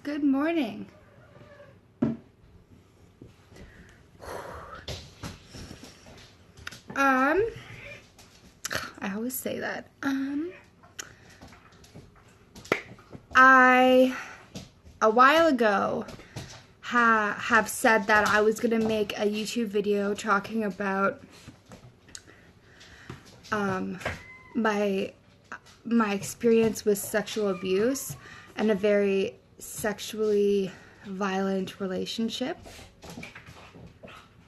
Good morning. I always say that. I, a while ago, have said that I was going to make a YouTube video talking about my experience with sexual abuse and a very sexually violent relationship.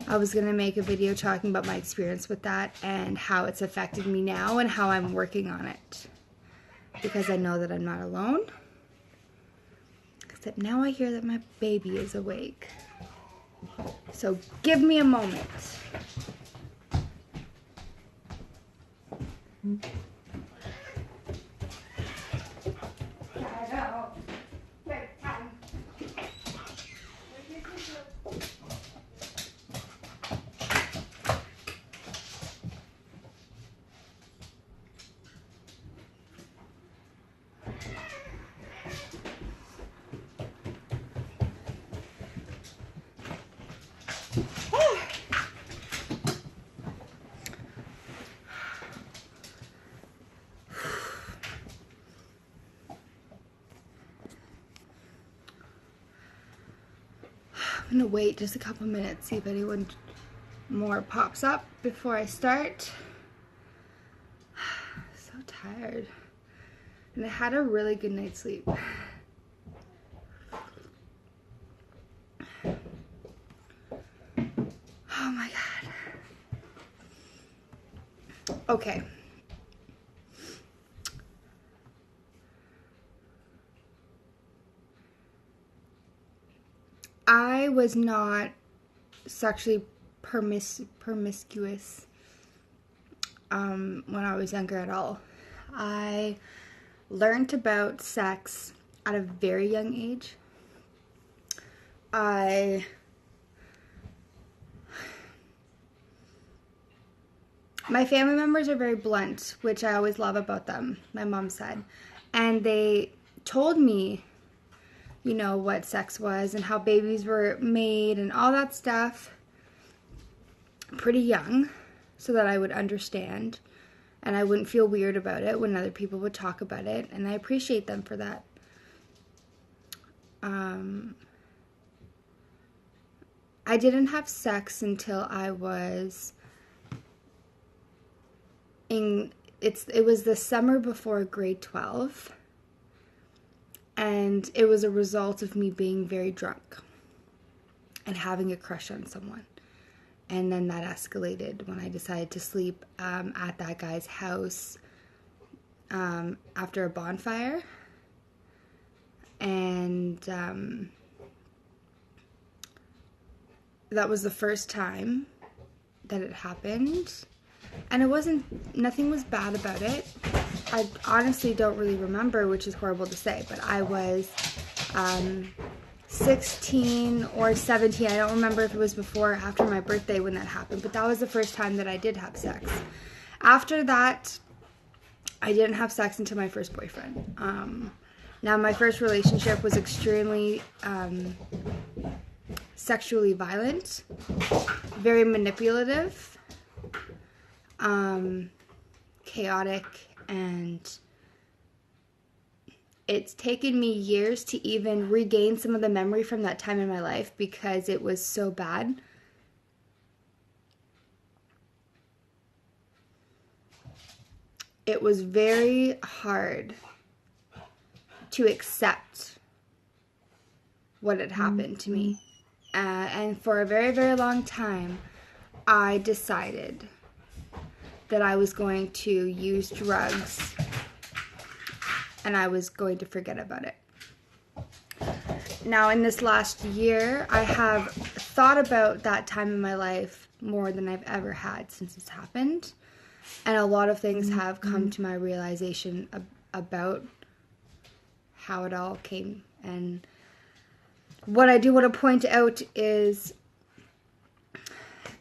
I was going to make a video talking about my experience with that and how it's affected me now and how I'm working on it. Because I know that I'm not alone. Except now I hear that my baby is awake. So give me a moment. I'm gonna wait just a couple minutes, see if anyone more pops up before I start. So tired. And I had a really good night's sleep. Oh my God. Okay. I was not sexually promiscuous when I was younger at all. I learned about sex at a very young age. My family members are very blunt, which I always love about them, my mom said. And they told me, you know, what sex was and how babies were made and all that stuff pretty young so that I would understand and I wouldn't feel weird about it when other people would talk about it, and I appreciate them for that. I didn't have sex until I was it was the summer before grade 12. And it was a result of me being very drunk and having a crush on someone. And then that escalated when I decided to sleep at that guy's house after a bonfire. And that was the first time that it happened. And nothing was bad about it. I honestly don't really remember, which is horrible to say, but I was 16 or 17. I don't remember if it was before or after my birthday when that happened, but that was the first time that I did have sex. After that, I didn't have sex until my first boyfriend. Now, my first relationship was extremely sexually violent, very manipulative, chaotic, and it's taken me years to even regain some of the memory from that time in my life because it was so bad. It was very hard to accept what had happened to me. And for a very, very long time, I decided that I was going to use drugs and I was going to forget about it. Now, in this last year, I have thought about that time in my life more than I've ever had since it's happened. And a lot of things have come to my realization about how it all came. And what I do want to point out is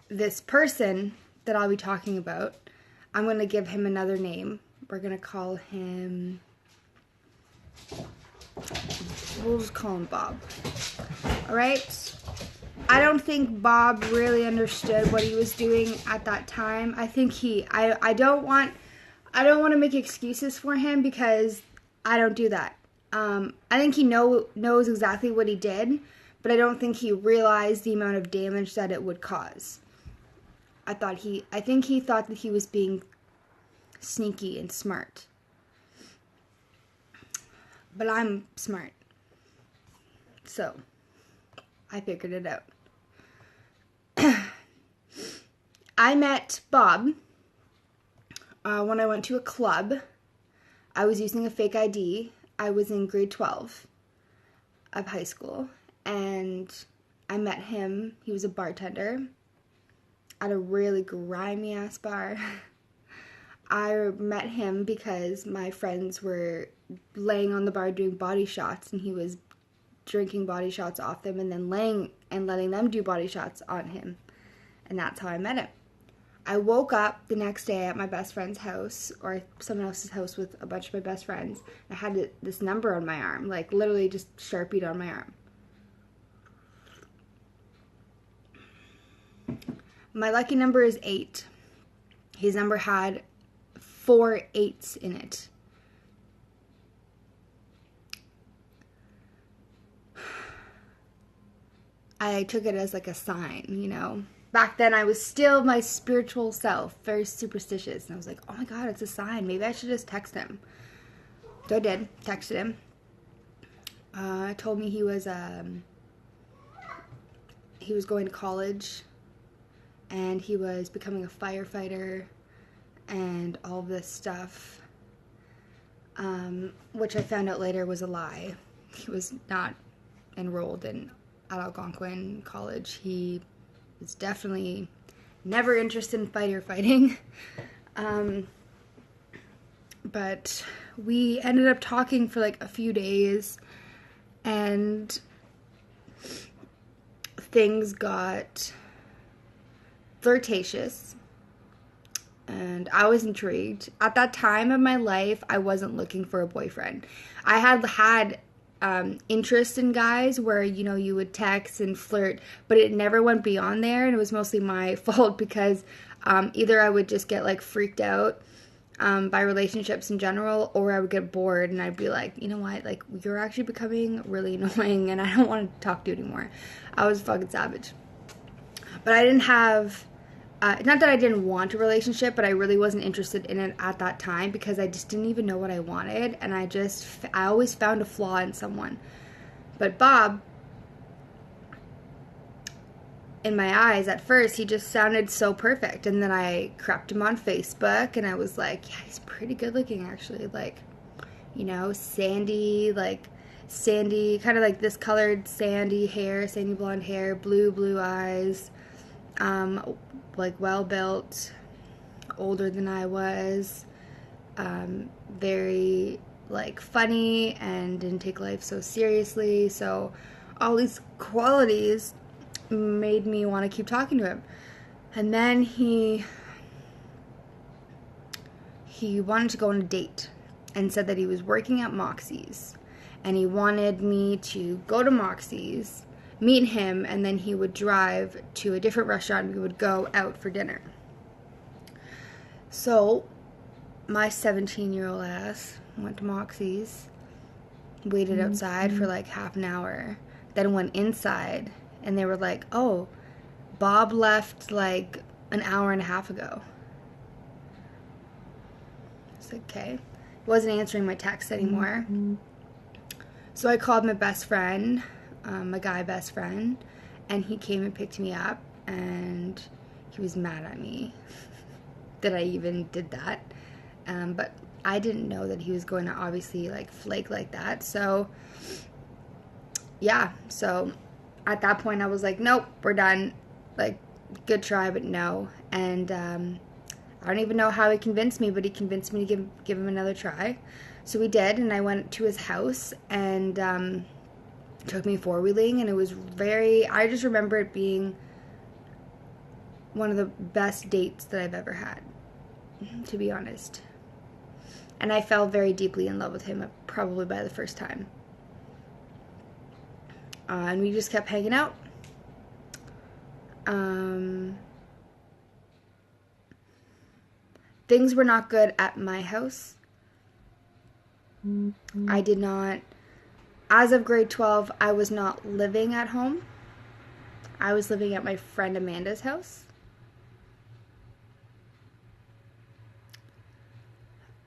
this person that I'll be talking about. I'm going to give him another name. We're going to call him We'll just call him Bob. Alright? I don't think Bob really understood what he was doing at that time. I think I don't want to make excuses for him because I don't do that. I think he knows exactly what he did, but I don't think he realized the amount of damage that it would cause. I think he thought that he was being sneaky and smart. But I'm smart. So, I figured it out. I met Bob when I went to a club. I was using a fake ID. I was in grade 12 of high school. And I met him. He was a bartender at a really grimy ass bar. I met him because my friends were laying on the bar doing body shots, and he was drinking body shots off them and then laying and letting them do body shots on him. And that's how I met him. I woke up the next day at my best friend's house, or someone else's house, with a bunch of my best friends. I had this number on my arm, like literally just Sharpied on my arm. My lucky number is 8. His number had 4 8s in it. I took it as like a sign, you know. Back then I was still my spiritual self, very superstitious. And I was like, oh my God, it's a sign. Maybe I should just text him. So I did, texted him. Told me he was going to college. And he was becoming a firefighter and all this stuff, which I found out later was a lie. He was not enrolled in Algonquin College. He was definitely never interested in fighting. But we ended up talking for like a few days, and things got flirtatious, and I was intrigued. At that time of my life, I wasn't looking for a boyfriend. I had interest in guys where, you know, you would text and flirt, but it never went beyond there, and it was mostly my fault because either I would just get like freaked out by relationships in general, or I would get bored and I'd be like, you know what, like, you're actually becoming really annoying and I don't want to talk to you anymore. I was fucking savage. But I didn't have not that I didn't want a relationship, but I really wasn't interested in it at that time because I just didn't even know what I wanted, and I always found a flaw in someone. But Bob, in my eyes, at first, he just sounded so perfect, and then I crept him on Facebook, and I was like, yeah, he's pretty good looking, actually, like, you know, sandy, kind of like this colored sandy hair, sandy blonde hair, blue eyes, like well-built, older than I was, very, like, funny, and didn't take life so seriously. So all these qualities made me want to keep talking to him. And then he wanted to go on a date and said that he was working at Moxie's, and he wanted me to go to Moxie's, meet him, and then he would drive to a different restaurant. We would go out for dinner. So my 17-year-old ass went to Moxie's, waited outside for like half an hour, then went inside, and they were like, oh, Bob left like an hour and a half ago. It's like, okay. He wasn't answering my text anymore. So I called my best friend, my guy best friend, and he came and picked me up, and he was mad at me that I even did that, but I didn't know that he was going to obviously like flake like that. So yeah, so at that point I was like, nope, we're done, like, good try but no. And I don't even know how he convinced me, but he convinced me to give him another try. So we did, and I went to his house, and took me four-wheeling, and it was I just remember it being one of the best dates that I've ever had, to be honest. And I fell very deeply in love with him probably by the first time. And we just kept hanging out. Things were not good at my house. I did not, as of grade 12, I was not living at home. I was living at my friend Amanda's house.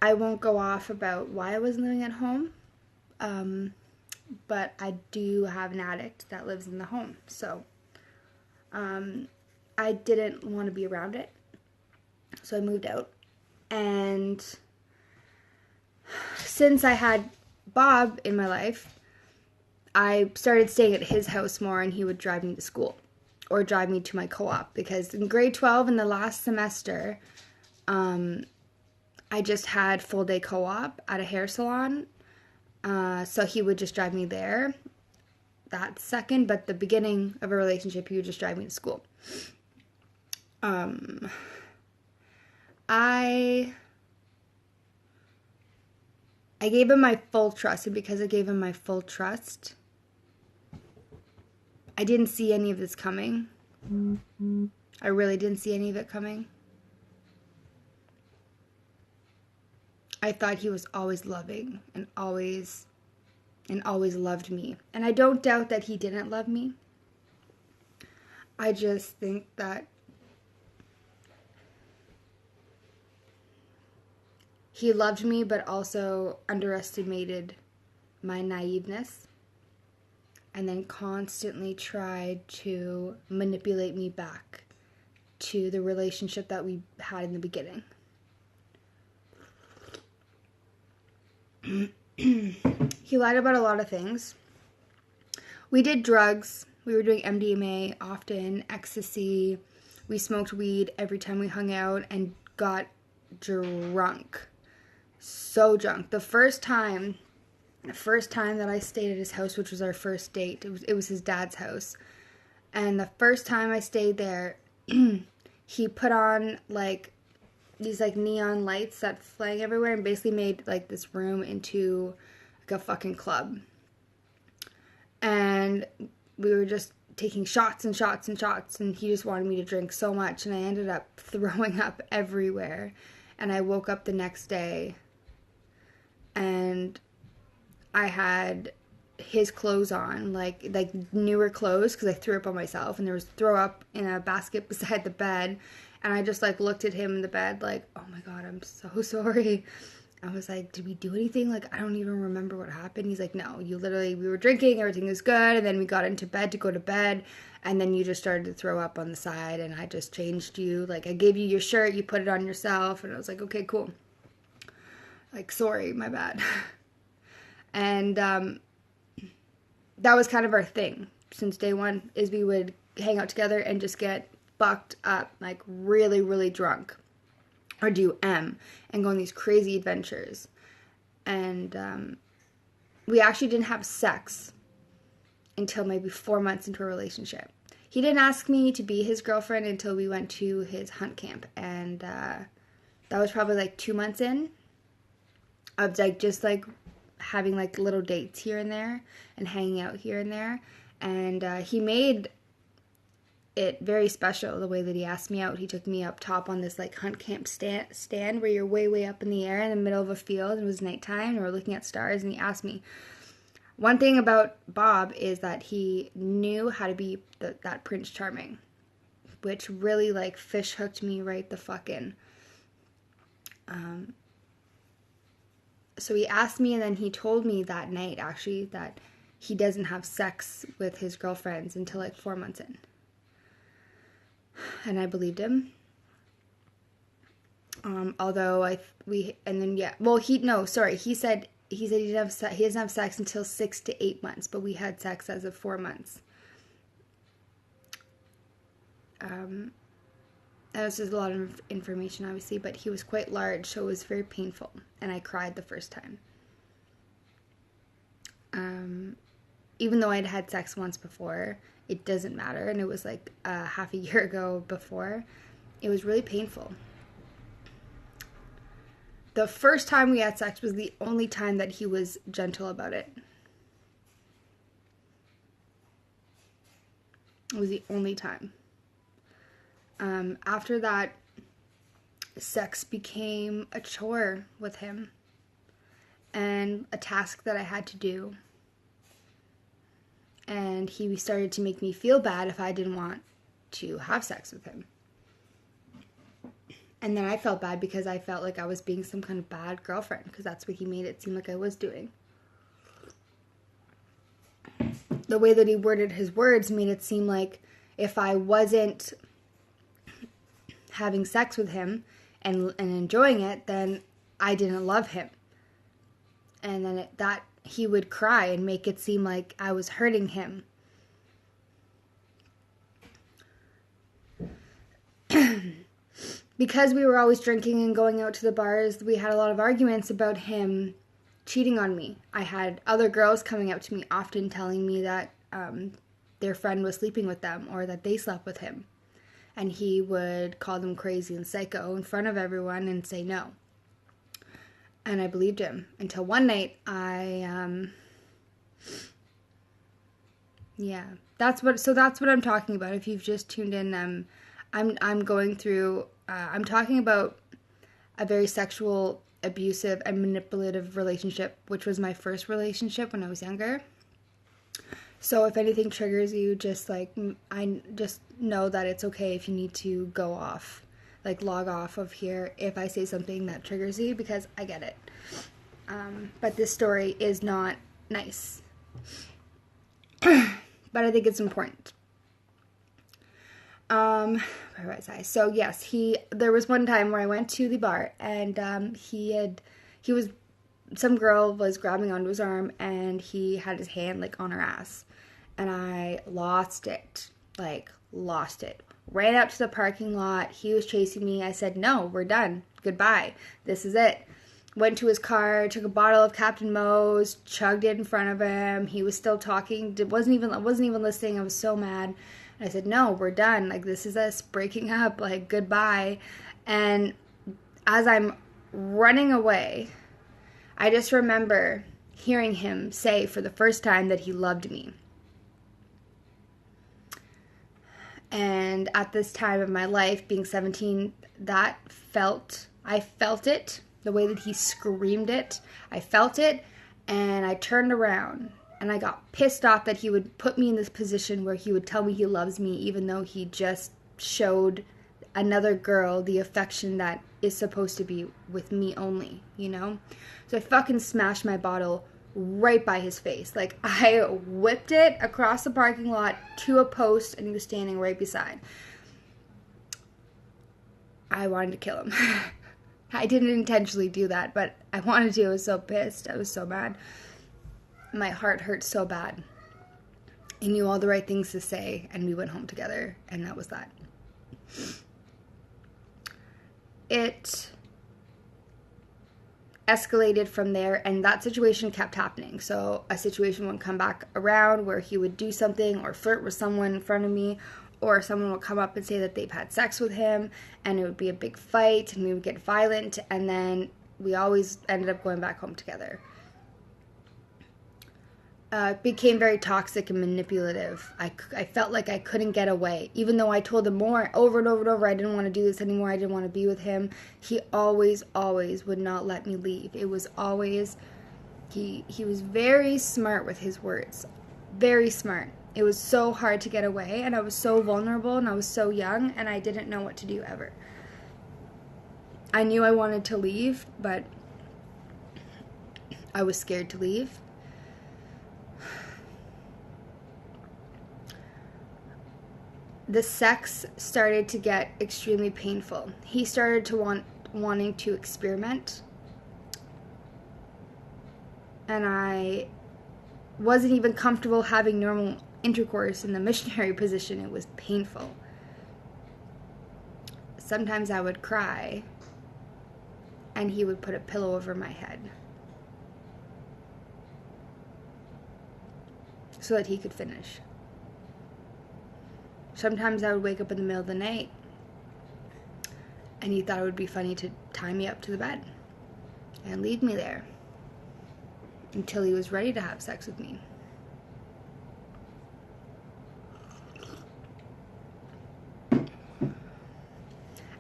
I won't go off about why I wasn't living at home, but I do have an addict that lives in the home, so I didn't want to be around it, so I moved out. And since I had Bob in my life, I started staying at his house more, and he would drive me to school or drive me to my co-op, because in grade 12 in the last semester, I just had full day co-op at a hair salon, so he would just drive me there that second, but the beginning of a relationship, he would just drive me to school. I gave him my full trust, and because I gave him my full trust, I didn't see any of this coming. I really didn't see any of it coming. I thought he was always loving and always loved me. And I don't doubt that he didn't love me. I just think that he loved me, but also underestimated my naiveness, and then constantly tried to manipulate me back to the relationship that we had in the beginning. He lied about a lot of things. We did drugs. We were doing MDMA often, ecstasy. We smoked weed every time we hung out and got drunk. So drunk. The first time that I stayed at his house, which was our first date, it was his dad's house. And the first time I stayed there, he put on like these like neon lights that flying everywhere and basically made like this room into like a fucking club. And we were just taking shots and shots and shots, and he just wanted me to drink so much, and I ended up throwing up everywhere. And I woke up the next day and I had his clothes on, like newer clothes, because I threw up on myself, and there was throw up in a basket beside the bed. And I just like looked at him in the bed like, oh my God, I'm so sorry. I was like, did we do anything? Like, I don't even remember what happened. He's like, no, we were drinking, everything was good, and then we got into bed to go to bed, and then you just started to throw up on the side, and I just changed you. Like, I gave you your shirt, you put it on yourself, and I was like, okay, cool. Like, sorry, my bad. And that was kind of our thing since day one, is we would hang out together and just get fucked up, like really, really drunk, or do M and go on these crazy adventures. And we actually didn't have sex until maybe 4 months into a relationship. He didn't ask me to be his girlfriend until we went to his hunt camp, and that was probably like 2 months in of like just like having like little dates here and there and hanging out here and there. And he made it very special the way that he asked me out. He took me up top on this like hunt camp stand where you're way up in the air in the middle of a field, and it was nighttime and we're looking at stars, and he asked me. One thing about Bob is that he knew how to be that Prince Charming, which really like fish hooked me right the fuck in. So he asked me, and then he told me that night actually that he doesn't have sex with his girlfriends until like 4 months in. And I believed him. Although he said he doesn't have sex until 6 to 8 months, but we had sex as of 4 months. That was just a lot of information, obviously, but he was quite large, so it was very painful, and I cried the first time. Even though I'd had sex once before, it doesn't matter, and it was like half a year ago before. It was really painful. The first time we had sex was the only time that he was gentle about it. It was the only time. After that, sex became a chore with him and a task that I had to do. And he started to make me feel bad if I didn't want to have sex with him. And then I felt bad because I felt like I was being some kind of bad girlfriend, because that's what he made it seem like I was doing. The way that he worded his words made it seem like if I wasn't having sex with him and enjoying it, then I didn't love him. And then that he would cry and make it seem like I was hurting him. Because we were always drinking and going out to the bars, we had a lot of arguments about him cheating on me. I had other girls coming up to me often telling me that their friend was sleeping with them or that they slept with him. And he would call them crazy and psycho in front of everyone and say no. And I believed him until one night that's what I'm talking about. If you've just tuned in, I'm going through, I'm talking about a very sexual, abusive, and manipulative relationship, which was my first relationship when I was younger. So if anything triggers you, I just know that it's okay if you need to go off, log off of here if I say something that triggers you, because I get it. But this story is not nice. But I think it's important. Where was I? So yes, there was one time where I went to the bar and some girl was grabbing onto his arm and he had his hand on her ass. And I lost it. Ran out to the parking lot. He was chasing me. I said, no, we're done. Goodbye. This is it. Went to his car, took a bottle of Captain Moe's, chugged it in front of him. He was still talking. Wasn't even listening. I was so mad. And I said, no, we're done. This is us breaking up. Goodbye. And as I'm running away, I just remember hearing him say for the first time that he loved me. And at this time of my life, being 17, I felt it, the way that he screamed it. I felt it, and I turned around, and I got pissed off that he would put me in this position where he would tell me he loves me, even though he just showed another girl the affection that is supposed to be with me only, So I fucking smashed my bottle right by his face. I whipped it across the parking lot to a post, and he was standing right beside. I wanted to kill him. I didn't intentionally do that, but I wanted to. I was so pissed. I was so mad. My heart hurt so bad. He knew all the right things to say, and we went home together, and that was that. It escalated from there, and that situation kept happening. So a situation would come back around where he would do something or flirt with someone in front of me, or someone would come up and say that they've had sex with him, and it would be a big fight, and we would get violent, and then we always ended up going back home together. It became very toxic and manipulative. I felt like I couldn't get away. Even though I told him over and over and over, I didn't want to do this anymore, I didn't want to be with him, he always would not let me leave. It was always, he was very smart with his words. Very smart. It was so hard to get away, and I was so vulnerable, and I was so young, and I didn't know what to do ever. I knew I wanted to leave, but I was scared to leave. The sex started to get extremely painful. He started to wanting to experiment. And I wasn't even comfortable having normal intercourse in the missionary position. It was painful. Sometimes I would cry, and he would put a pillow over my head so that he could finish. Sometimes I would wake up in the middle of the night, and he thought it would be funny to tie me up to the bed and leave me there until he was ready to have sex with me.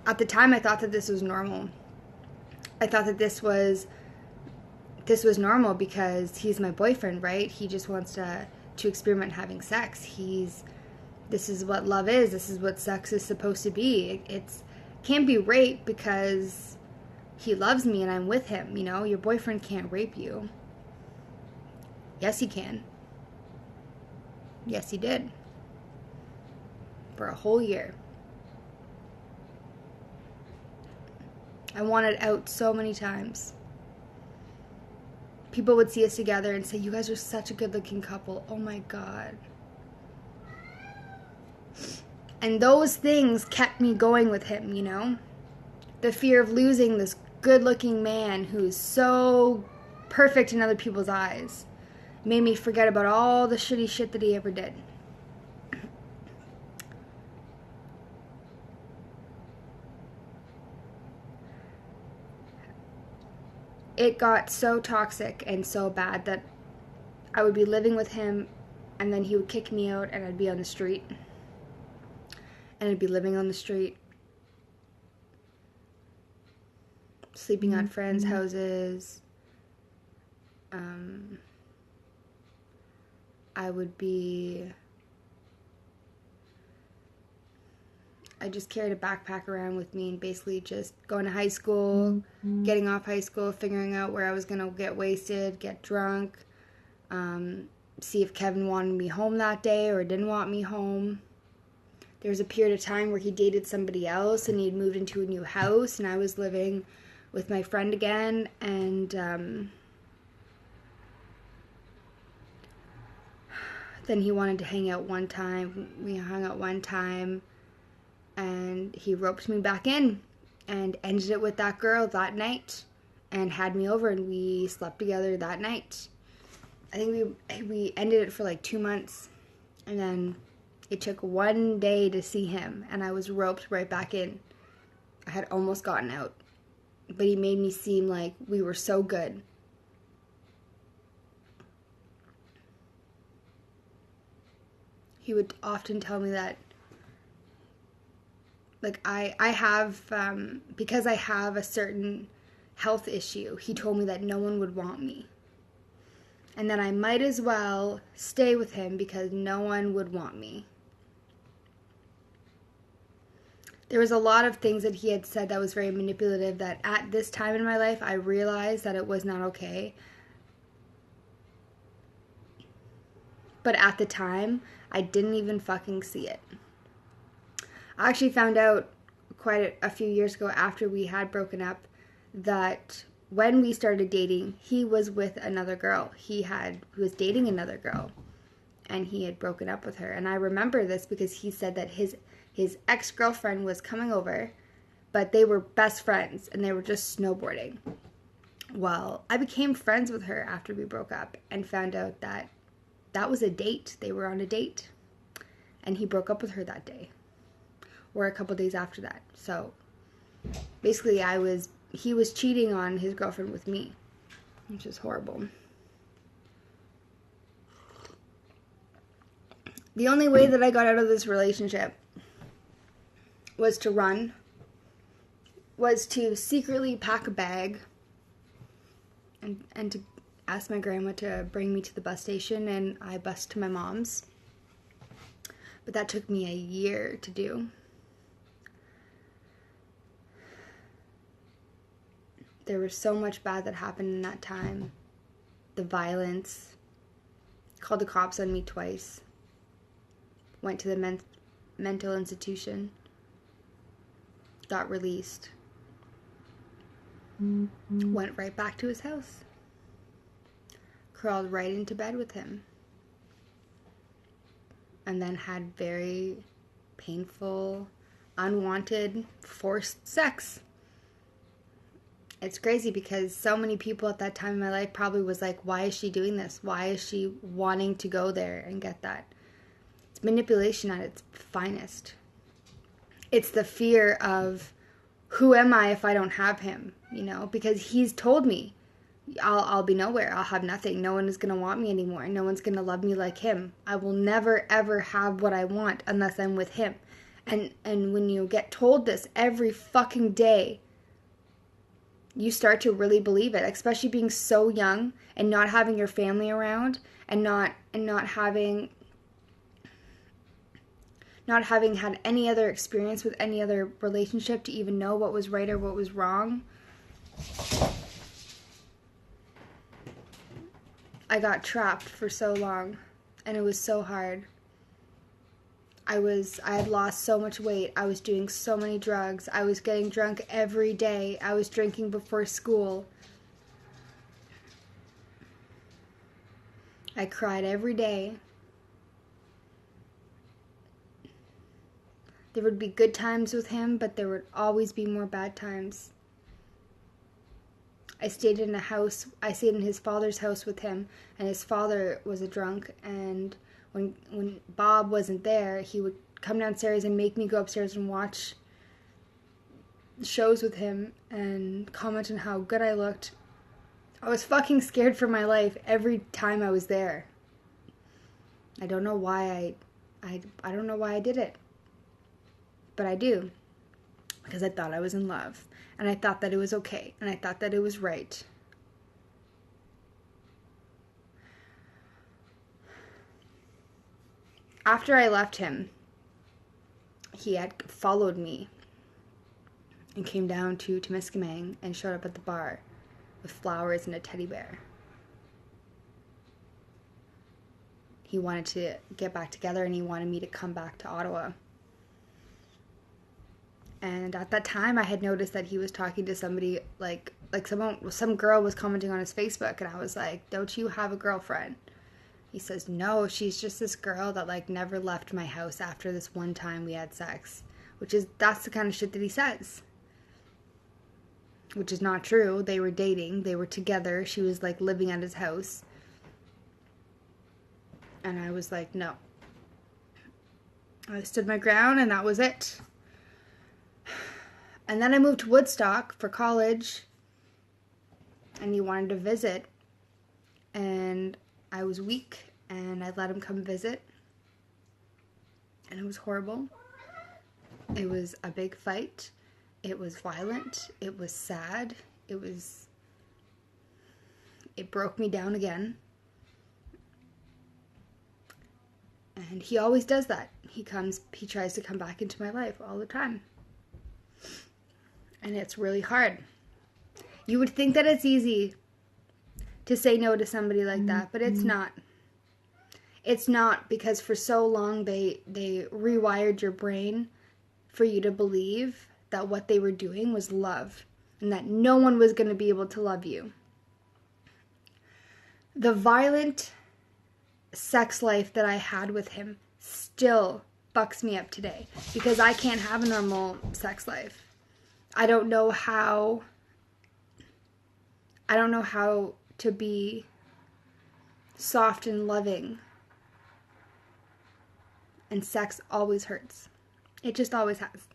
At the time, I thought that this was normal. I thought that this was normal because he's my boyfriend, right? He just wants to experiment having sex. This is what love is. This is what sex is supposed to be. It's can't be rape because he loves me and I'm with him, you know? Your boyfriend can't rape you. Yes, he can. Yes, he did. For a whole year. I wanted out so many times. People would see us together and say, you guys are such a good-looking couple. Oh my God. And those things kept me going with him, you know? The fear of losing this good-looking man who's so perfect in other people's eyes made me forget about all the shitty shit that he ever did. It got so toxic and so bad that I would be living with him and then he would kick me out and I'd be on the street. And I'd be living on the street, sleeping at friends' houses. I just carried a backpack around with me and basically just going to high school, getting off high school, figuring out where I was going to get wasted, get drunk, see if Kevin wanted me home that day or didn't want me home. There was a period of time where he dated somebody else and he'd moved into a new house and I was living with my friend again, and then he wanted to hang out one time. We hung out one time and he roped me back in and ended it with that girl that night and had me over and we slept together that night. I think we ended it for like 2 months, and then it took one day to see him and I was roped right back in. I had almost gotten out, but he made me seem like we were so good. He would often tell me that, like, I have, because I have a certain health issue, he told me that no one would want me. And that I might as well stay with him because no one would want me. There was a lot of things that he had said that was very manipulative that at this time in my life, I realized that it was not okay. But at the time, I didn't even fucking see it. I actually found out quite a few years ago after we had broken up that when we started dating, he was with another girl. He was dating another girl and he had broken up with her. And I remember this because he said that his ex-girlfriend was coming over, but they were best friends and they were just snowboarding. Well, I became friends with her after we broke up and found out that that was a date. They were on a date and he broke up with her that day or a couple days after that. So basically he was cheating on his girlfriend with me, which is horrible. The only way that I got out of this relationship was to secretly pack a bag and to ask my grandma to bring me to the bus station, and I bused to my mom's. But that took me a year to do. There was so much bad that happened in that time. The violence. Called the cops on me twice. Went to the mental institution. Got released. Went right back to his house. Crawled right into bed with him. And then had very painful, unwanted, forced sex. It's crazy because so many people at that time in my life probably was like, why is she doing this? Why is she wanting to go there and get that? It's manipulation at its finest. It's the fear of, who am I if I don't have him? You know, because he's told me, I'll be nowhere. I'll have nothing. No one is going to want me anymore. No one's going to love me like him. I will never, ever have what I want unless I'm with him. And when you get told this every fucking day, you start to really believe it, especially being so young and not having your family around and not having had any other experience with any other relationship to even know what was right or what was wrong. I got trapped for so long, and it was so hard. I had lost so much weight. I was doing so many drugs. I was getting drunk every day. I was drinking before school. I cried every day. There would be good times with him, but there would always be more bad times. I stayed in his father's house with him, and his father was a drunk, and when Bob wasn't there, he would come downstairs and make me go upstairs and watch shows with him and comment on how good I looked. I was fucking scared for my life every time I was there. I don't know why I don't know why I did it. But I do. Because I thought I was in love. And I thought that it was okay. And I thought that it was right. After I left him, he had followed me and came down to Temiskaming and showed up at the bar with flowers and a teddy bear. He wanted to get back together, and he wanted me to come back to Ottawa. And at that time, I had noticed that he was talking to somebody, some girl was commenting on his Facebook, and I was like, "Don't you have a girlfriend?" He says, "No, she's just this girl that never left my house after this one time we had sex." That's the kind of shit that he says. Which is not true. They were dating. They were together. She was living at his house. And I was like, no. I stood my ground, and that was it. And then I moved to Woodstock for college. And he wanted to visit. And I was weak, and I let him come visit. And it was horrible. It was a big fight. It was violent. It was sad. It broke me down again. And he always does that. He tries to come back into my life all the time. And it's really hard. You would think that it's easy to say no to somebody like that, but it's not. It's not, because for so long they rewired your brain for you to believe that what they were doing was love and that no one was going to be able to love you. The violent sex life that I had with him still fucks me up today because I can't have a normal sex life. I don't know how to be soft and loving. And sex always hurts. It just always has.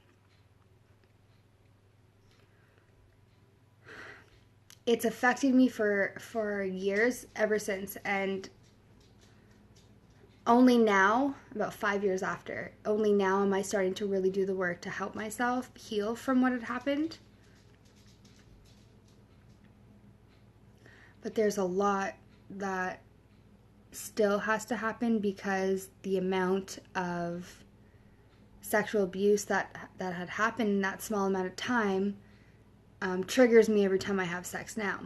It's affected me for years, ever since, and only now, about 5 years after, only now am I starting to really do the work to help myself heal from what had happened. But there's a lot that still has to happen because the amount of sexual abuse that had happened in that small amount of time triggers me every time I have sex now.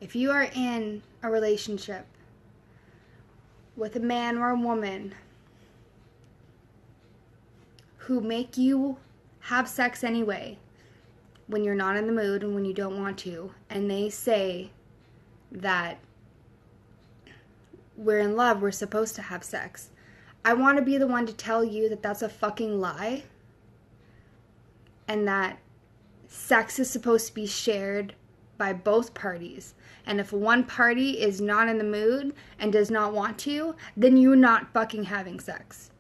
If you are in a relationship with a man or a woman who make you have sex anyway when you're not in the mood and when you don't want to, and they say that we're in love, we're supposed to have sex, I want to be the one to tell you that that's a fucking lie, and that sex is supposed to be shared by both parties. And if one party is not in the mood and does not want to, then you're not fucking having sex.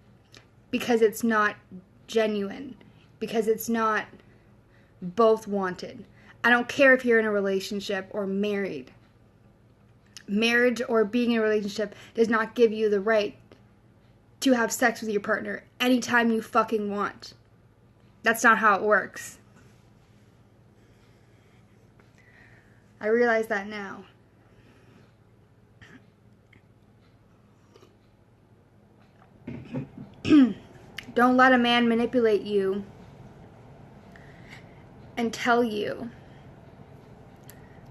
Because it's not genuine. Because it's not both wanted. I don't care if you're in a relationship or married. Marriage or being in a relationship does not give you the right to have sex with your partner anytime you fucking want. That's not how it works. I realize that now. Don't let a man manipulate you and tell you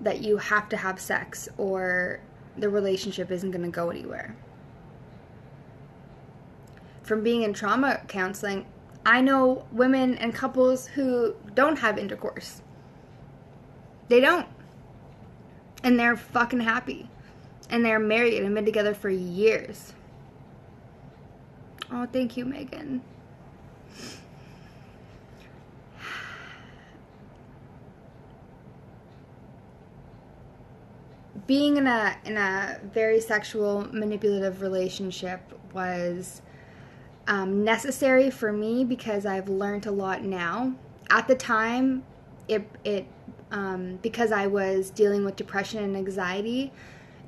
that you have to have sex or the relationship isn't going to go anywhere. From being in trauma counseling, I know women and couples who don't have intercourse. They don't. And they're fucking happy. And they're married and been together for years. Oh, thank you, Megan. Being in a very sexual, manipulative relationship was necessary for me because I've learned a lot now. At the time, because I was dealing with depression and anxiety,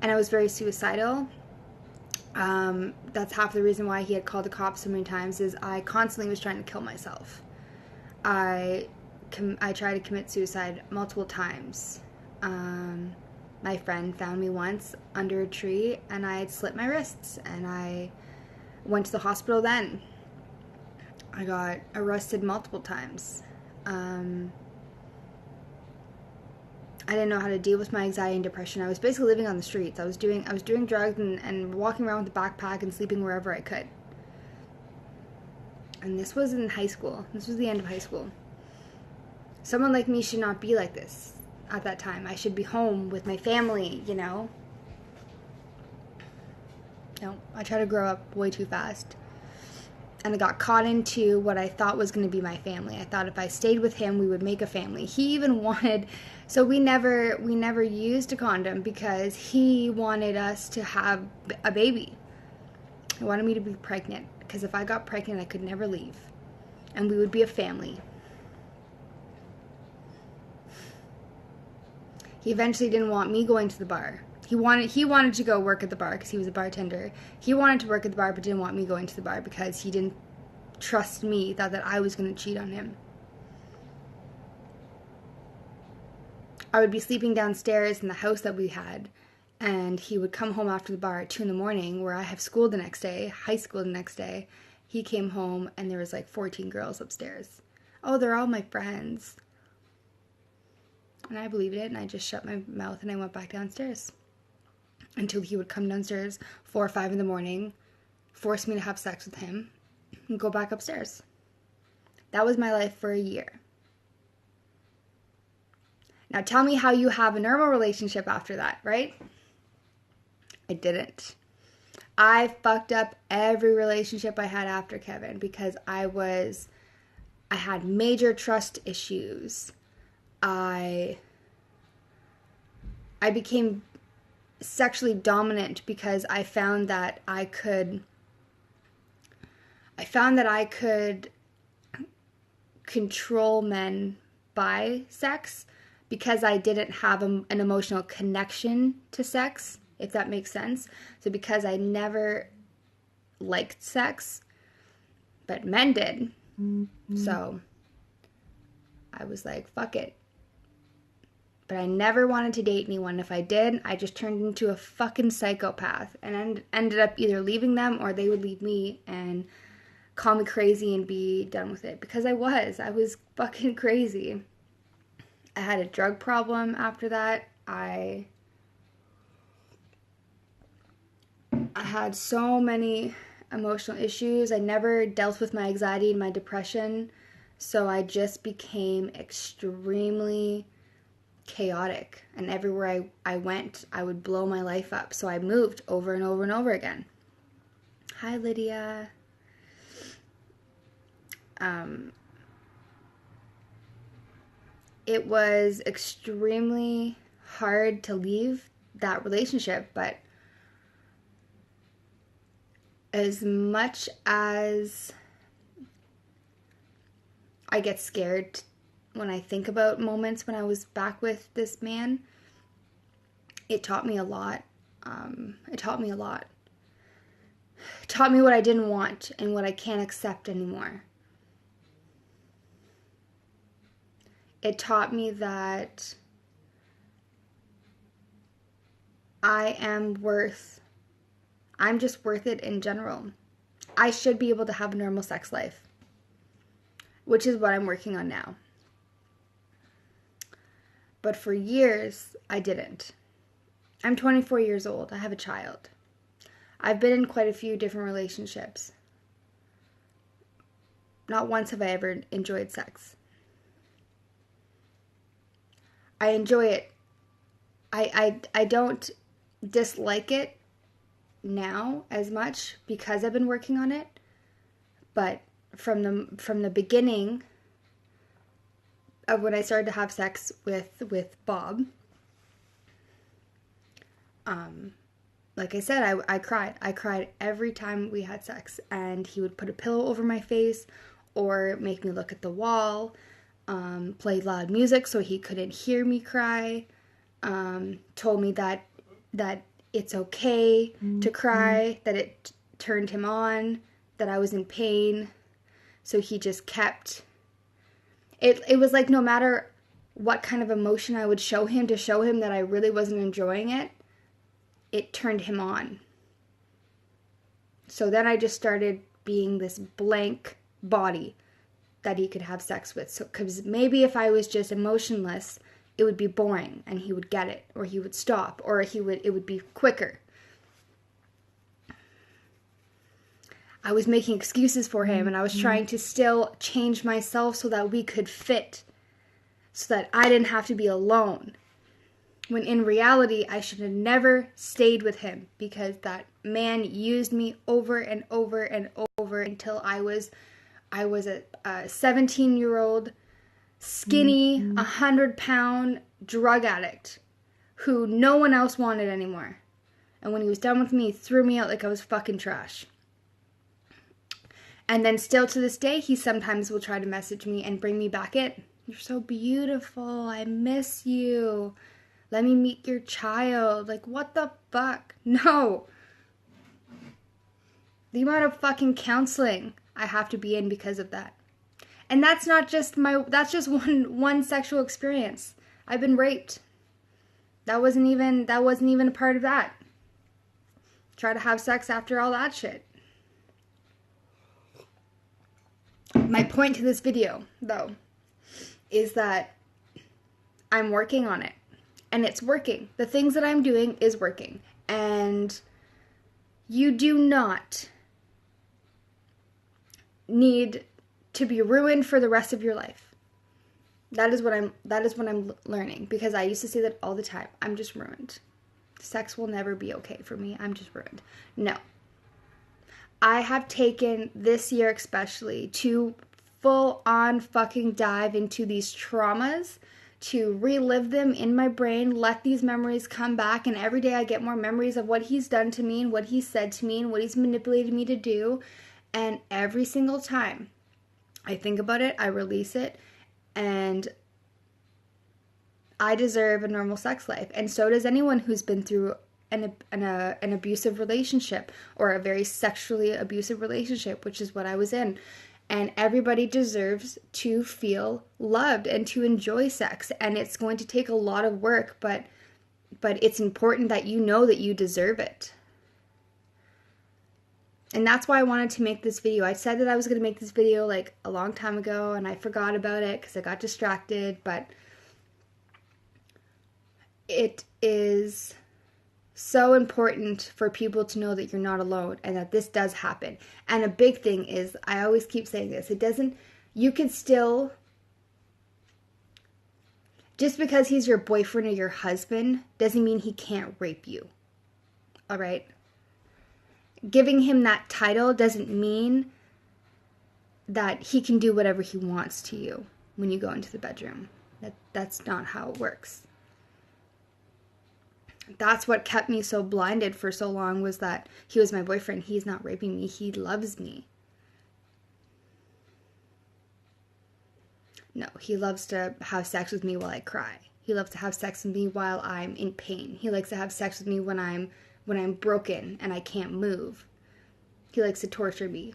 and I was very suicidal. That's half the reason why he had called the cops so many times. Is I constantly was trying to kill myself. I tried to commit suicide multiple times. My friend found me once under a tree, and I had slit my wrists, and I went to the hospital then. I got arrested multiple times. I didn't know how to deal with my anxiety and depression. I was basically living on the streets. I was doing drugs and walking around with a backpack and sleeping wherever I could. And this was in high school. This was the end of high school. Someone like me should not be like this at that time. I should be home with my family, you know? No, I tried to grow up way too fast. And I got caught into what I thought was going to be my family. I thought if I stayed with him, we would make a family. He even wanted, so we never used a condom because he wanted us to have a baby. He wanted me to be pregnant because if I got pregnant, I could never leave. And we would be a family. He eventually didn't want me going to the bar. He wanted to go work at the bar because he was a bartender. He wanted to work at the bar but didn't want me going to the bar because he didn't trust me, thought that I was going to cheat on him. I would be sleeping downstairs in the house that we had, and he would come home after the bar at 2 in the morning where I have school the next day, high school the next day. He came home and there was like 14 girls upstairs. Oh, they're all my friends. And I believed it, and I just shut my mouth and I went back downstairs. Until he would come downstairs 4 or 5 in the morning, force me to have sex with him, and go back upstairs. That was my life for a year. Now tell me how you have a normal relationship after that, right? I didn't. I fucked up every relationship I had after Kevin because I had major trust issues. I became sexually dominant because I found that I could control men by sex because I didn't have an emotional connection to sex, if that makes sense. So because I never liked sex, but men did. Mm-hmm. So I was like, fuck it. But I never wanted to date anyone. If I did, I just turned into a fucking psychopath and ended up either leaving them or they would leave me and call me crazy and be done with it. Because I was fucking crazy. I had a drug problem after that. I had so many emotional issues. I never dealt with my anxiety and my depression. So I just became extremely chaotic, and everywhere I went, I would blow my life up. So I moved over and over and over again. Hi, Lydia. It was extremely hard to leave that relationship, but as much as I get scared when I think about moments when I was back with this man, it taught me a lot. It taught me a lot. It taught me what I didn't want and what I can't accept anymore. It taught me that I'm just worth it in general. I should be able to have a normal sex life, which is what I'm working on now. But for years, I didn't. I'm 24 years old. I have a child. I've been in quite a few different relationships. Not once have I ever enjoyed sex. I enjoy it. I don't dislike it now as much because I've been working on it. But from the beginning of when I started to have sex with Bob, like I said, I cried. I cried every time we had sex, and he would put a pillow over my face or make me look at the wall, play loud music so he couldn't hear me cry, told me that it's okay to cry, that it turned him on, that I was in pain, so he just kept... It was like no matter what kind of emotion I would show him to show him that I really wasn't enjoying it, it turned him on. So then I just started being this blank body that he could have sex with. So, because maybe if I was just emotionless, it would be boring and he would get it, or he would stop, or it would be quicker. I was making excuses for him, and I was trying to still change myself so that we could fit, so that I didn't have to be alone. When in reality, I should have never stayed with him, because that man used me over and over and over until I was a 17-year-old, skinny, 100-pound drug addict who no one else wanted anymore. And when he was done with me, he threw me out like I was fucking trash. And then still to this day, he sometimes will try to message me and bring me back in. You're so beautiful. I miss you. Let me meet your child. Like, what the fuck? No. The amount of fucking counseling I have to be in because of that. And that's not just that's just one sexual experience. I've been raped. That wasn't even a part of that. Try to have sex after all that shit. My point to this video, though, is that I'm working on it. And it's working. The things that I'm doing is working. And you do not need to be ruined for the rest of your life. That is what I'm learning. Because I used to say that all the time. I'm just ruined. Sex will never be okay for me. I'm just ruined. No. I have taken this year especially to full on fucking dive into these traumas, to relive them in my brain, let these memories come back, and every day I get more memories of what he's done to me and what he said to me and what he's manipulated me to do. And every single time I think about it, I release it, and I deserve a normal sex life. And so does anyone who's been through an abusive relationship, or a very sexually abusive relationship, which is what I was in. And everybody deserves to feel loved and to enjoy sex. And it's going to take a lot of work, but it's important that you know that you deserve it. And that's why I wanted to make this video. I said that I was going to make this video like a long time ago, and I forgot about it because I got distracted, but it is so important for people to know that you're not alone and that this does happen. And a big thing is, I always keep saying this, you can still, just because he's your boyfriend or your husband doesn't mean he can't rape you. All right? Giving him that title doesn't mean that he can do whatever he wants to you when you go into the bedroom. That's not how it works. That's what kept me so blinded for so long, was that he was my boyfriend. He's not raping me. He loves me. No, he loves to have sex with me while I cry. He loves to have sex with me while I'm in pain. He likes to have sex with me when I'm when I'm broken and I can't move. He likes to torture me.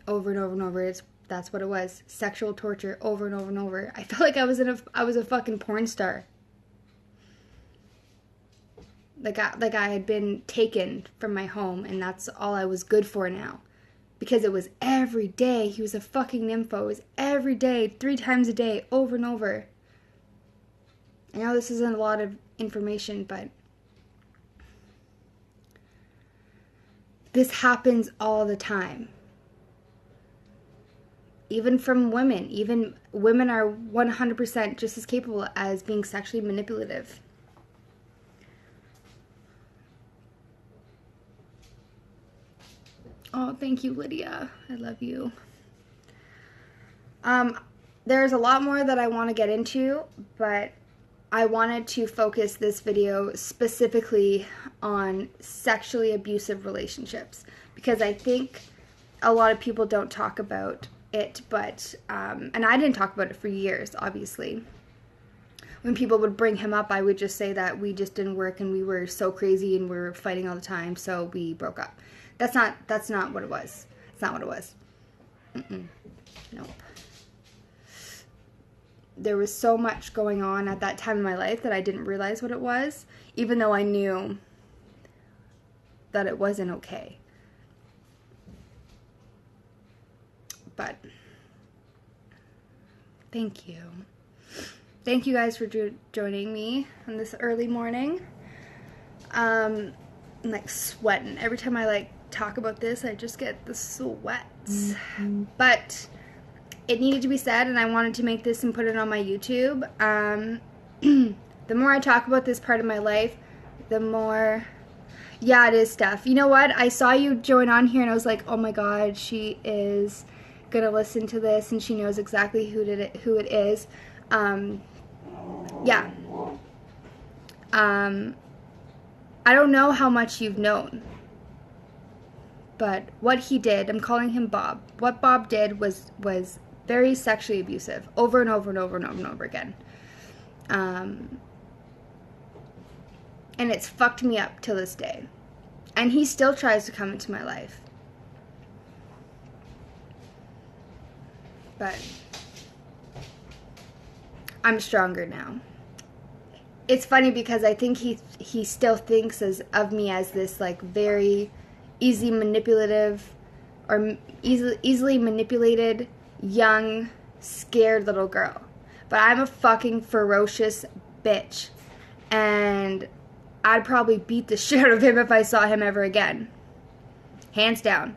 Over and over and over. That's what it was. Sexual torture over and over and over. I felt like I was a fucking porn star. Like I had been taken from my home, and that's all I was good for now. Because it was every day. He was a fucking nympho. It was every day, 3 times a day, over and over. I know this isn't a lot of information, but this happens all the time. Even from women. Even women are 100% just as capable as being sexually manipulative. Oh, thank you, Lydia. I love you. There's a lot more that I want to get into, but I wanted to focus this video specifically on sexually abusive relationships, because I think a lot of people don't talk about it, but, and I didn't talk about it for years, obviously. When people would bring him up, I would just say that we just didn't work and we were so crazy and we were fighting all the time, so we broke up. That's not what it was. It's not what it was. Nope. There was so much going on at that time in my life that I didn't realize what it was, even though I knew that it wasn't okay. But thank you. Thank you guys for joining me on this early morning. I'm like sweating. Every time I like talk about this, I just get the sweats. But it needed to be said, and I wanted to make this and put it on my YouTube. The more I talk about this part of my life, the more... Yeah, it is, Steph. You know what? I saw you join on here, and I was like, oh my god, she is gonna listen to this, and she knows exactly who it is. Yeah. I don't know how much you've known, but what he did, I'm calling him Bob. What Bob did was very sexually abusive, over and over and over and over and over again. And it's fucked me up till this day. And he still tries to come into my life. But I'm stronger now. It's funny because I think he still thinks of me as this like very easily manipulative or easily manipulated young scared little girl. But I'm a fucking ferocious bitch, and I'd probably beat the shit out of him if I saw him ever again. Hands down.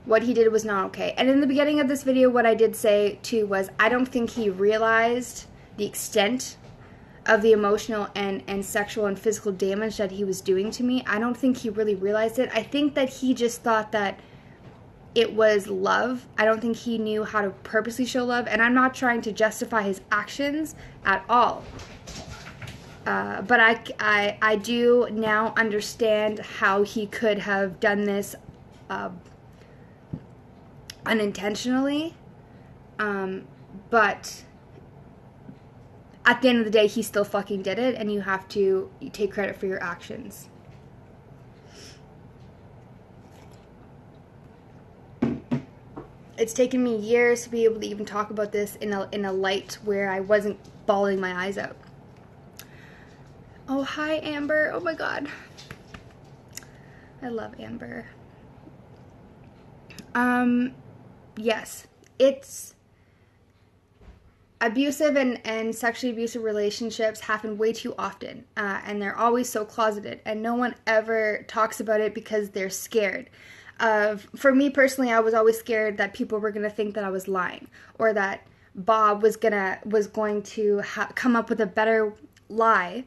What he did was not okay. And in the beginning of this video, what I did say too was I don't think he realized the extent of the emotional and sexual and physical damage that he was doing to me. I don't think he really realized it. I think that he just thought that it was love. I don't think he knew how to purposely show love, and I'm not trying to justify his actions at all. But I do now understand how he could have done this unintentionally, but at the end of the day, he still fucking did it, and you have to take credit for your actions. It's taken me years to be able to even talk about this in a light where I wasn't bawling my eyes out. Oh, hi, Amber. Oh, my God. I love Amber. Yes, it's abusive and sexually abusive relationships happen way too often, and they're always so closeted, and no one ever talks about it because they're scared. For me personally, I was always scared that people were gonna think that I was lying, or that Bob was going to come up with a better lie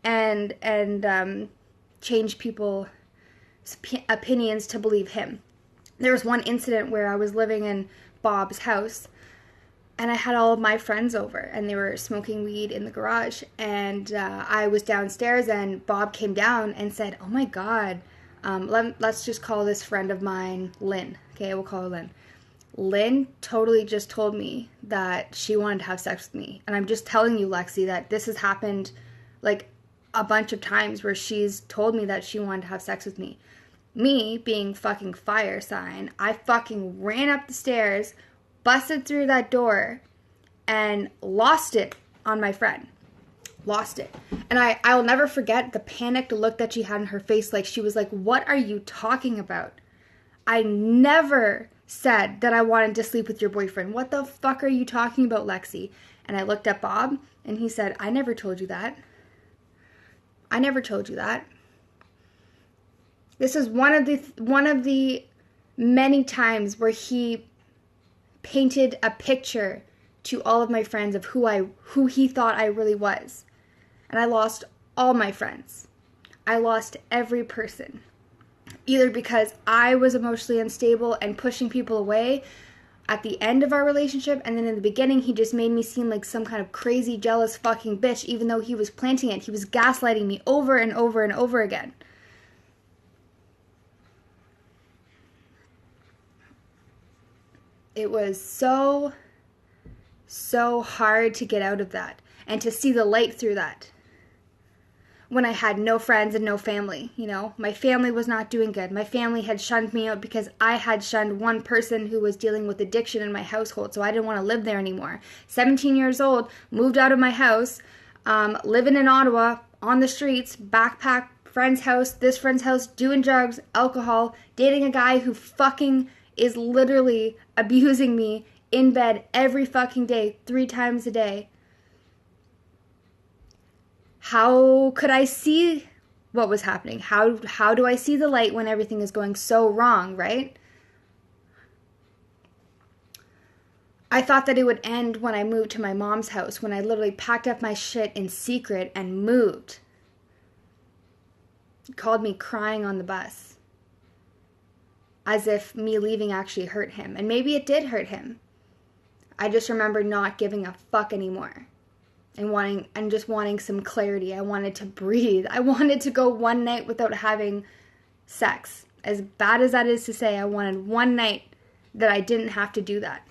and change people's opinions to believe him. There was one incident where I was living in Bob's house, and I had all of my friends over, and they were smoking weed in the garage, and I was downstairs, and Bob came down and said, oh my God, let's just call this friend of mine Lynn. Okay, we'll call her Lynn. Lynn totally just told me that she wanted to have sex with me, and I'm just telling you, Lexi, that this has happened like a bunch of times where she's told me that she wanted to have sex with me. Me, being fucking fire sign, I fucking ran up the stairs, busted through that door, and lost it on my friend. Lost it. And I will never forget the panicked look that she had in her face. Like, she was like, what are you talking about? I never said that I wanted to sleep with your boyfriend. What the fuck are you talking about, Lexi? And I looked at Bob, and he said, I never told you that. I never told you that. This is one of the many times where he painted a picture to all of my friends of who he thought I really was. And I lost all my friends. I lost every person. Either because I was emotionally unstable and pushing people away at the end of our relationship, and then in the beginning he just made me seem like some kind of crazy, jealous fucking bitch, even though he was planting it. He was gaslighting me over and over and over again. It was so hard to get out of that and to see the light through that. When I had no friends and no family, you know, my family was not doing good. My family had shunned me out because I had shunned one person who was dealing with addiction in my household, so I didn't want to live there anymore. 17 years old, moved out of my house, living in Ottawa, on the streets, backpack, friend's house, this friend's house, doing drugs, alcohol, dating a guy who fucking is literally abusing me in bed every fucking day, 3 times a day. How could I see what was happening? How do I see the light when everything is going so wrong, right? I thought that it would end when I moved to my mom's house, when I literally packed up my shit in secret and moved. He called me crying on the bus, as if me leaving actually hurt him. And maybe it did hurt him. I just remember not giving a fuck anymore. And just wanting some clarity. I wanted to breathe. I wanted to go one night without having sex. As bad as that is to say, I wanted one night that I didn't have to do that.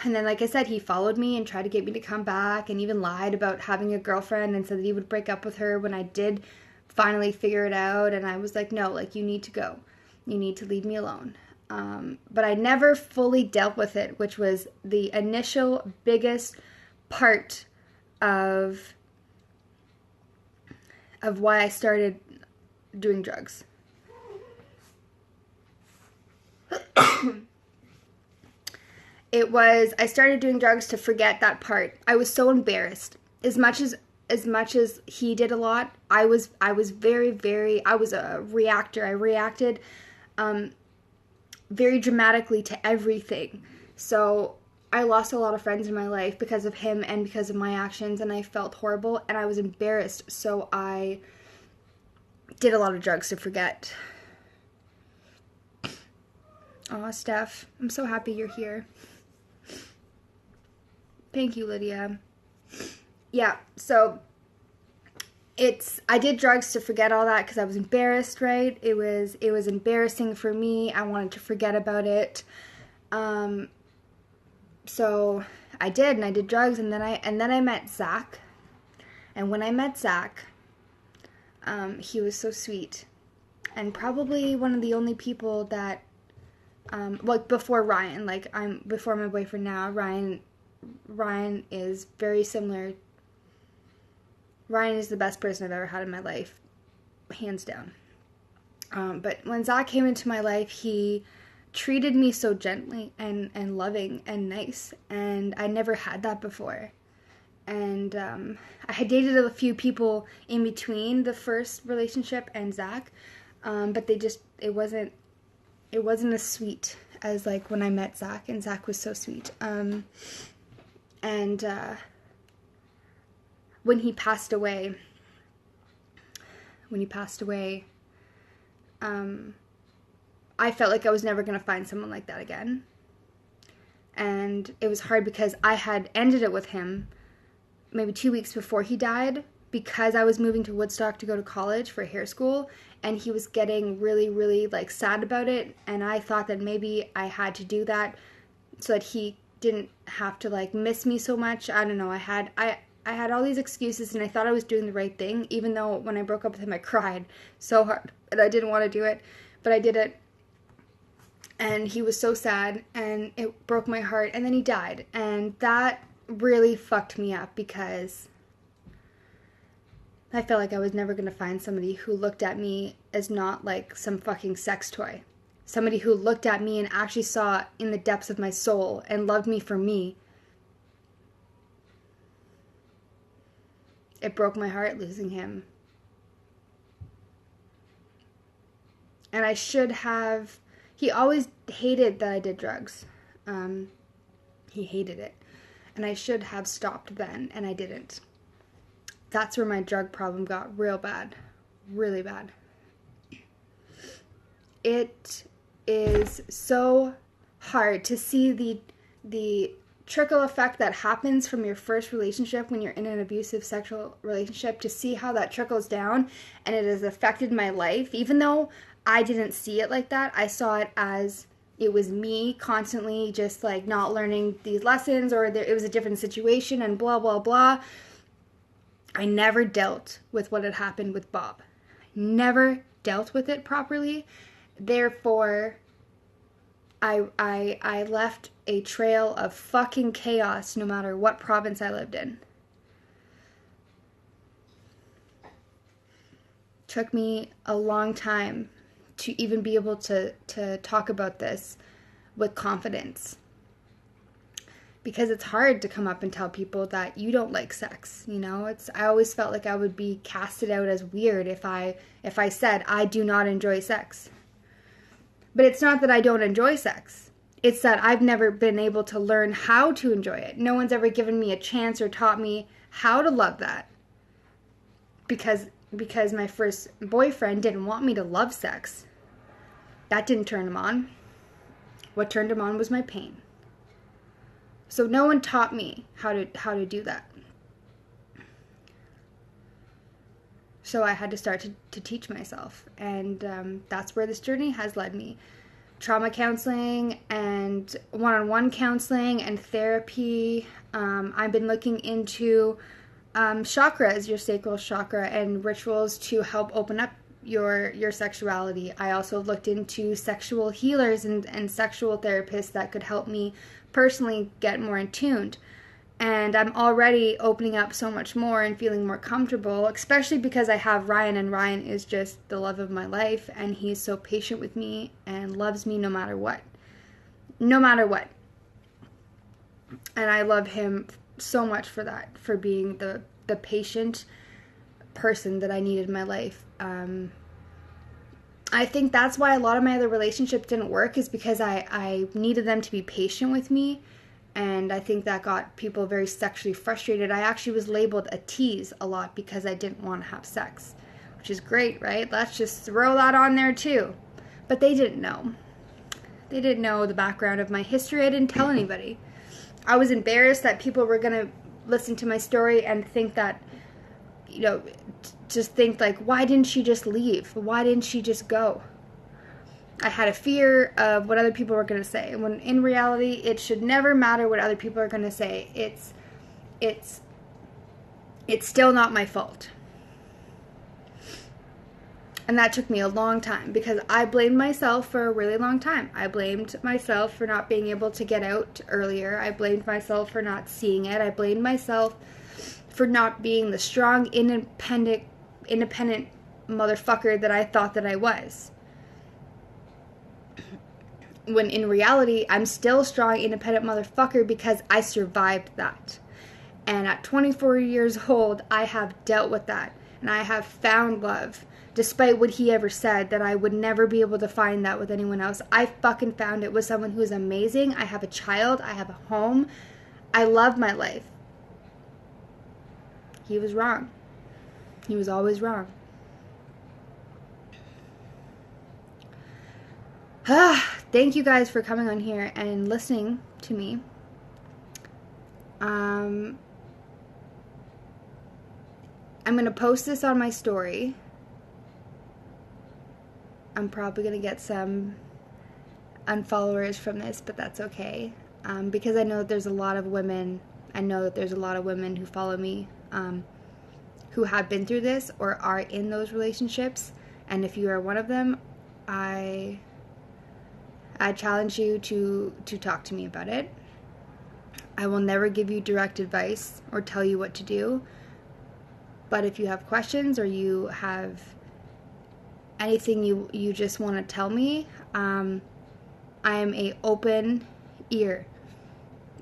And then, like I said, he followed me and tried to get me to come back, and even lied about having a girlfriend and said that he would break up with her when I did finally figure it out. And I was like, no, like, you need to go. You need to leave me alone. But I never fully dealt with it, which was the initial biggest part of why I started doing drugs. I started doing drugs to forget that part. I was so embarrassed. As much as he did a lot, I was a reactor. I reacted very dramatically to everything. So I lost a lot of friends in my life because of him and because of my actions, and I felt horrible and I was embarrassed. So I did a lot of drugs to forget. Aw, Steph, I'm so happy you're here. Thank you, Lydia. Yeah, so I did drugs to forget all that because I was embarrassed, right? It was embarrassing for me. I wanted to forget about it. So I did, and I did drugs, and then I met Zach. And when I met Zach, he was so sweet, and probably one of the only people that, before Ryan, before my boyfriend now, Ryan is very similar. Ryan is the best person I've ever had in my life, hands down. But when Zach came into my life, he treated me so gently and loving and nice, and I never had that before. And I had dated a few people in between the first relationship and Zach, but it wasn't as sweet as like when I met Zach, and Zach was so sweet. When he passed away, I felt like I was never going to find someone like that again. And it was hard because I had ended it with him maybe 2 weeks before he died, because I was moving to Woodstock to go to college for hair school, and he was getting really, really like sad about it, and I thought that maybe I had to do that so that he didn't have to like miss me so much. I don't know. I I had all these excuses, and I thought I was doing the right thing, even though when I broke up with him, I cried so hard, and I didn't want to do it, but I did it, and he was so sad, and it broke my heart, and then he died, and that really fucked me up, because I felt like I was never going to find somebody who looked at me as not like some fucking sex toy. Somebody who looked at me and actually saw in the depths of my soul and loved me for me. It broke my heart losing him. And I should have... He always hated that I did drugs. He hated it. And I should have stopped then, and I didn't. That's where my drug problem got real bad. Really bad. It is so hard to see the trickle effect that happens from your first relationship when you're in an abusive sexual relationship, to see how that trickles down, and it has affected my life. Even though I didn't see it like that, I saw it as it was me constantly just like not learning these lessons, or it was a different situation and blah, blah, blah. I never dealt with what had happened with Bob. Never dealt with it properly. Therefore, I left a trail of fucking chaos no matter what province I lived in. Took me a long time to even be able to talk about this with confidence. Because it's hard to come up and tell people that you don't like sex, you know? I always felt like I would be casted out as weird if I said I do not enjoy sex. But it's not that I don't enjoy sex. It's that I've never been able to learn how to enjoy it. No one's ever given me a chance or taught me how to love that. Because my first boyfriend didn't want me to love sex. That didn't turn him on. What turned him on was my pain. So no one taught me how to do that. So I had to start to teach myself. And that's where this journey has led me. Trauma counseling and one-on-one counseling and therapy. I've been looking into chakras, your sacral chakra, and rituals to help open up your sexuality. I also looked into sexual healers and sexual therapists that could help me personally get more in tuned. And I'm already opening up so much more and feeling more comfortable, especially because I have Ryan, and Ryan is just the love of my life, and he's so patient with me and loves me no matter what. No matter what. And I love him so much for that, for being the patient person that I needed in my life. I think that's why a lot of my other relationships didn't work, is because I needed them to be patient with me. And I think that got people very sexually frustrated. I actually was labeled a tease a lot because I didn't want to have sex, which is great, right? Let's just throw that on there too. But they didn't know. They didn't know the background of my history. I didn't tell anybody. I was embarrassed that people were going to listen to my story and think that, you know, just think like, why didn't she just leave? Why didn't she just go? I had a fear of what other people were going to say. When in reality, it should never matter what other people are going to say. It's still not my fault. And that took me a long time, because I blamed myself for a really long time. I blamed myself for not being able to get out earlier. I blamed myself for not seeing it. I blamed myself for not being the strong, independent motherfucker that I thought that I was. When in reality, I'm still a strong, independent motherfucker because I survived that. And at 24 years old, I have dealt with that. And I have found love. Despite what he ever said, that I would never be able to find that with anyone else. I fucking found it with someone who is amazing. I have a child. I have a home. I love my life. He was wrong. He was always wrong. Thank you guys for coming on here and listening to me. I'm going to post this on my story. I'm probably going to get some unfollowers from this, but that's okay. Because I know that there's a lot of women who follow me who have been through this or are in those relationships. And if you are one of them, I challenge you to talk to me about it. I will never give you direct advice or tell you what to do. But if you have questions or you have anything you just want to tell me, I am a open ear.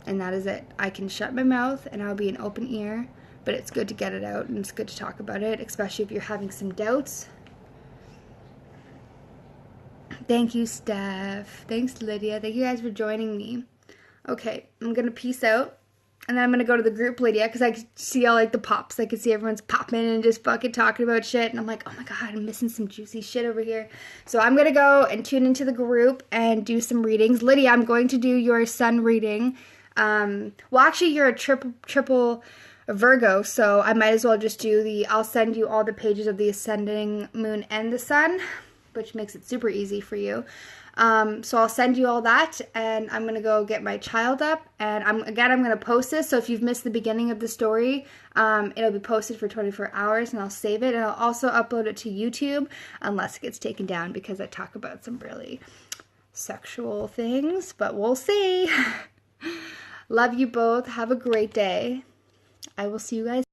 And that is it. I can shut my mouth and I'll be an open ear, but it's good to get it out and it's good to talk about it, especially if you're having some doubts. Thank you, Steph. Thanks, Lydia. Thank you guys for joining me. Okay, I'm going to peace out. And then I'm going to go to the group, Lydia, because I can see all, like, the pops. I can see everyone's popping and just fucking talking about shit. And I'm like, oh, my God, I'm missing some juicy shit over here. So I'm going to go and tune into the group and do some readings. Lydia, I'm going to do your sun reading. Well, actually, you're a triple Virgo, so I might as well just do I'll send you all the pages of the ascending moon and the sun, which makes it super easy for you. So I'll send you all that, and I'm going to go get my child up, and I'm going to post this, so if you've missed the beginning of the story, it'll be posted for 24 hours, and I'll save it, and I'll also upload it to YouTube, unless it gets taken down, because I talk about some really sexual things, but we'll see. Love you both. Have a great day. I will see you guys